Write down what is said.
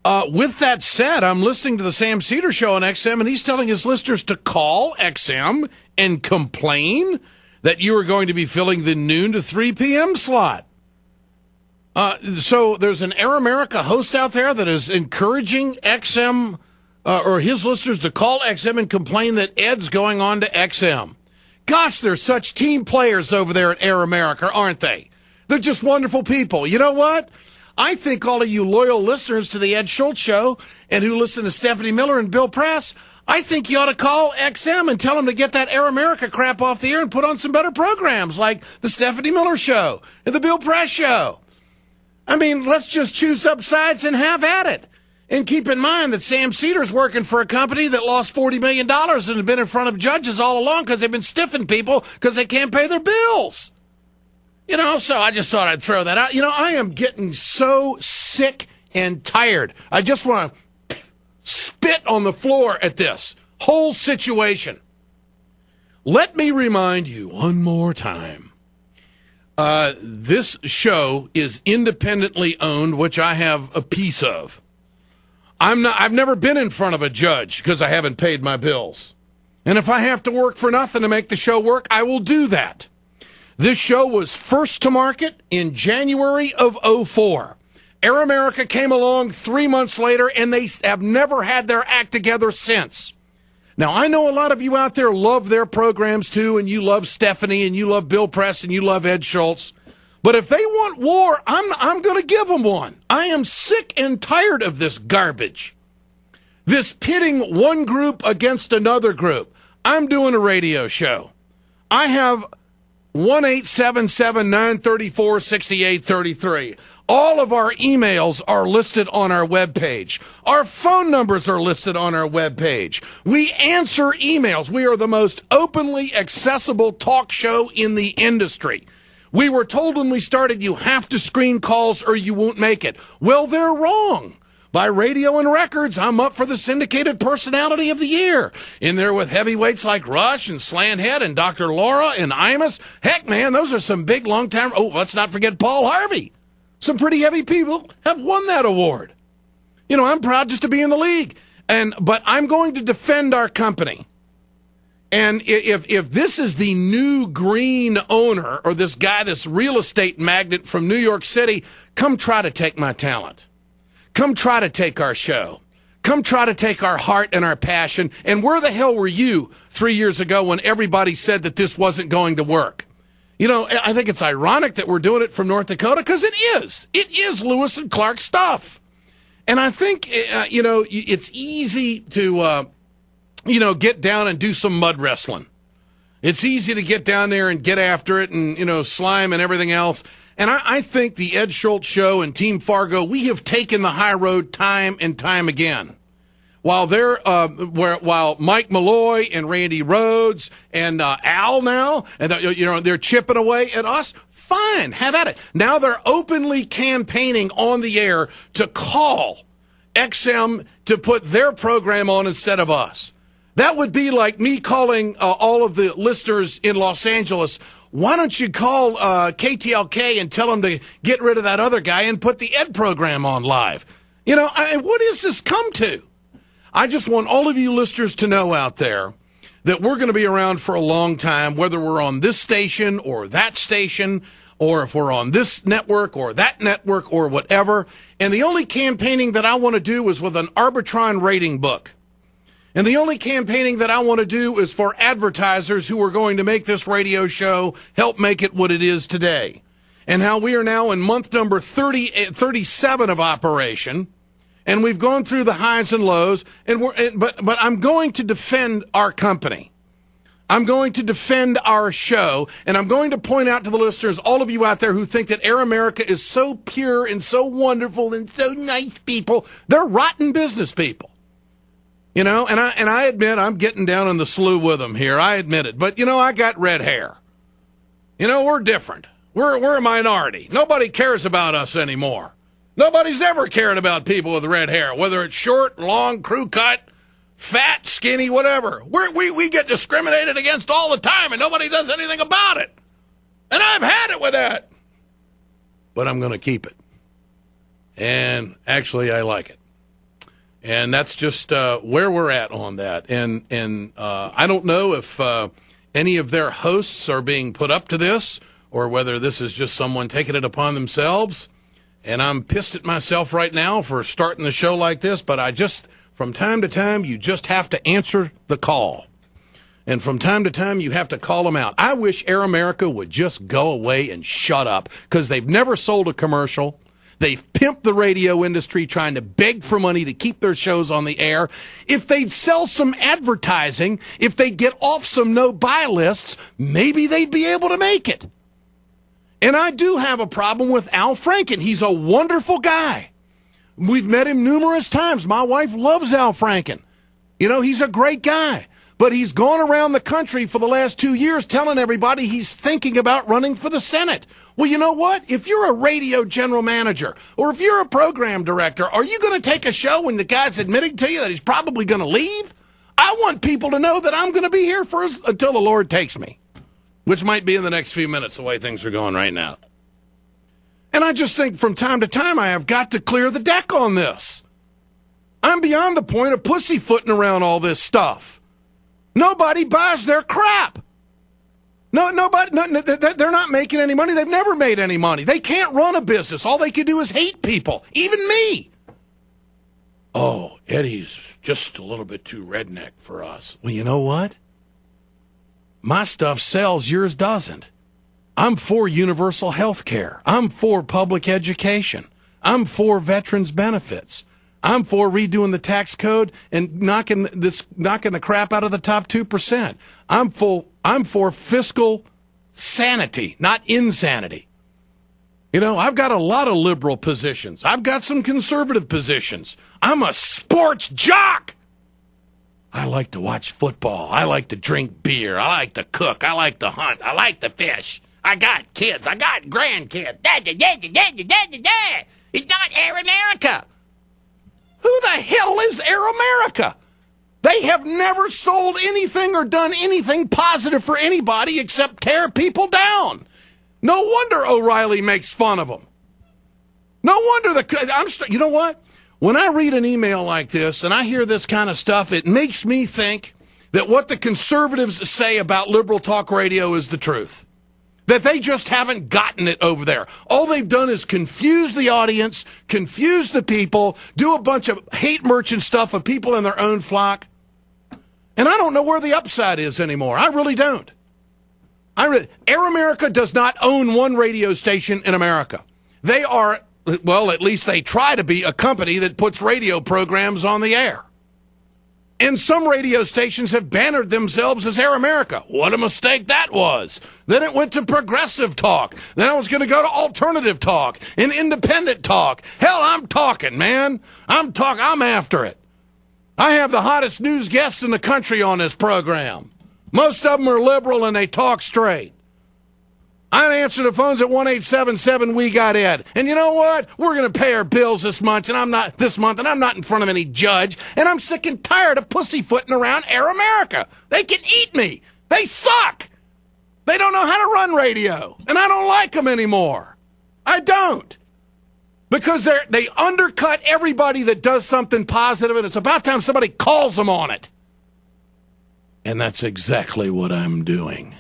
With that said, I'm listening to the Sam Seder show on XM, and he's telling his listeners to call XM and complain that you are going to be filling the noon to 3 p.m. slot. So there's an Air America host out there that is encouraging XM or his listeners to call XM and complain that Ed's going on to XM. Gosh, they're such team players over there at Air America, aren't they? They're just wonderful people. You know what? I think all of you loyal listeners to the Ed Schultz show and who listen to Stephanie Miller and Bill Press, I think you ought to call XM and tell them to get that Air America crap off the air and put on some better programs like the Stephanie Miller show and the Bill Press show. I mean, let's just choose up sides and have at it. And keep in mind that Sam Seder's working for a company that lost $40 million and has been in front of judges all along because they've been stiffing people because they can't pay their bills. You know, so I just thought I'd throw that out. You know, I am getting so sick and tired. I just want to spit on the floor at this whole situation. Let me remind you one more time. This show is independently owned, which I have a piece of. I've never been in front of a judge because I haven't paid my bills. And if I have to work for nothing to make the show work, I will do that. This show was first to market in January of 2004. Air America came along 3 months later, and they have never had their act together since. Now, I know a lot of you out there love their programs, too, and you love Stephanie, and you love Bill Press, and you love Ed Schultz. But if they want war, I'm going to give them one. I am sick and tired of this garbage. This pitting one group against another group. I'm doing a radio show. I have 1-877-934-6833. All of our emails are listed on our webpage. Our phone numbers are listed on our webpage. We answer emails. We are the most openly accessible talk show in the industry. We were told when we started, you have to screen calls or you won't make it. Well, they're wrong. By Radio and Records, I'm up for the Syndicated Personality of the Year. In there with heavyweights like Rush and Slanhead and Dr. Laura and Imus. Heck, man, those are some big long-time... Oh, let's not forget Paul Harvey. Some pretty heavy people have won that award. You know, I'm proud just to be in the league. But I'm going to defend our company. And if this is the new green owner or this guy, this real estate magnate from New York City, come try to take my talent. Come try to take our show. Come try to take our heart and our passion. And where the hell were you 3 years ago when everybody said that this wasn't going to work? You know, I think it's ironic that we're doing it from North Dakota because it is. It is Lewis and Clark stuff. And I think, you know, it's easy to, you know, get down and do some mud wrestling. It's easy to get down there and get after it and, you know, slime and everything else. And I think the Ed Schultz Show and Team Fargo, we have taken the high road time and time again. While while Mike Malloy and Randy Rhodes and Al now, and you know, they're chipping away at us, fine, have at it. Now they're openly campaigning on the air to call XM to put their program on instead of us. That would be like me calling all of the listeners in Los Angeles, why don't you call KTLK and tell them to get rid of that other guy and put the Ed program on live? You know, what does this come to? I just want all of you listeners to know out there that we're going to be around for a long time, whether we're on this station or that station, or if we're on this network or that network or whatever. And the only campaigning that I want to do is with an Arbitron rating book. And the only campaigning that I want to do is for advertisers who are going to make this radio show help make it what it is today. And how we are now in month number 37 of operation. And we've gone through the highs and lows. But I'm going to defend our company. I'm going to defend our show. And I'm going to point out to the listeners, all of you out there who think that Air America is so pure and so wonderful and so nice people, they're rotten business people. You know, and I admit I'm getting down on the slough with them here. I admit it. But, you know, I got red hair. You know, we're different. We're a minority. Nobody cares about us anymore. Nobody's ever caring about people with red hair, whether it's short, long, crew cut, fat, skinny, whatever. We get discriminated against all the time, and nobody does anything about it. And I've had it with that. But I'm going to keep it. And actually, I like it. And that's just where we're at on that. And I don't know if any of their hosts are being put up to this or whether this is just someone taking it upon themselves. And I'm pissed at myself right now for starting the show like this, but from time to time, you just have to answer the call. And from time to time, you have to call them out. I wish Air America would just go away and shut up because they've never sold a commercial. They've pimped the radio industry trying to beg for money to keep their shows on the air. If they'd sell some advertising, if they'd get off some no-buy lists, maybe they'd be able to make it. And I do have a problem with Al Franken. He's a wonderful guy. We've met him numerous times. My wife loves Al Franken. You know, he's a great guy. But he's gone around the country for the last 2 years telling everybody he's thinking about running for the Senate. Well, you know what? If you're a radio general manager or if you're a program director, are you going to take a show when the guy's admitting to you that he's probably going to leave? I want people to know that I'm going to be here until the Lord takes me, which might be in the next few minutes the way things are going right now. And I just think from time to time I have got to clear the deck on this. I'm beyond the point of pussyfooting around all this stuff. Nobody buys their crap. Nobody. They're not making any money. They've never made any money. They can't run a business. All they can do is hate people, even me. Oh, Eddie's just a little bit too redneck for us. Well, you know what? My stuff sells, yours doesn't. I'm for universal health care. I'm for public education. I'm for veterans benefits. I'm for redoing the tax code and knocking the crap out of the top 2%. I'm for fiscal sanity, not insanity. You know, I've got a lot of liberal positions. I've got some conservative positions. I'm a sports jock. I like to watch football. I like to drink beer. I like to cook. I like to hunt. I like to fish. I got kids. I got grandkids. It's not Air America. Who the hell is Air America? They have never sold anything or done anything positive for anybody except tear people down. No wonder O'Reilly makes fun of them. No wonder you know what? When I read an email like this and I hear this kind of stuff, it makes me think that what the conservatives say about liberal talk radio is the truth. That they just haven't gotten it over there. All they've done is confuse the audience, confuse the people, do a bunch of hate merchant stuff of people in their own flock. And I don't know where the upside is anymore. I really don't. Air America does not own one radio station in America. They are, well, at least they try to be a company that puts radio programs on the air. And some radio stations have bannered themselves as Air America. What a mistake that was. Then it went to progressive talk. Then I was going to go to alternative talk and independent talk. Hell, I'm talking, man. I'm after it. I have the hottest news guests in the country on this program. Most of them are liberal and they talk straight. I answer the phones at 1-877-WE-GOT-ED. And you know what? We're going to pay our bills this month, and I'm not in front of any judge. And I'm sick and tired of pussyfooting around Air America. They can eat me. They suck. They don't know how to run radio. And I don't like them anymore. I don't. Because they undercut everybody that does something positive, and it's about time somebody calls them on it. And that's exactly what I'm doing.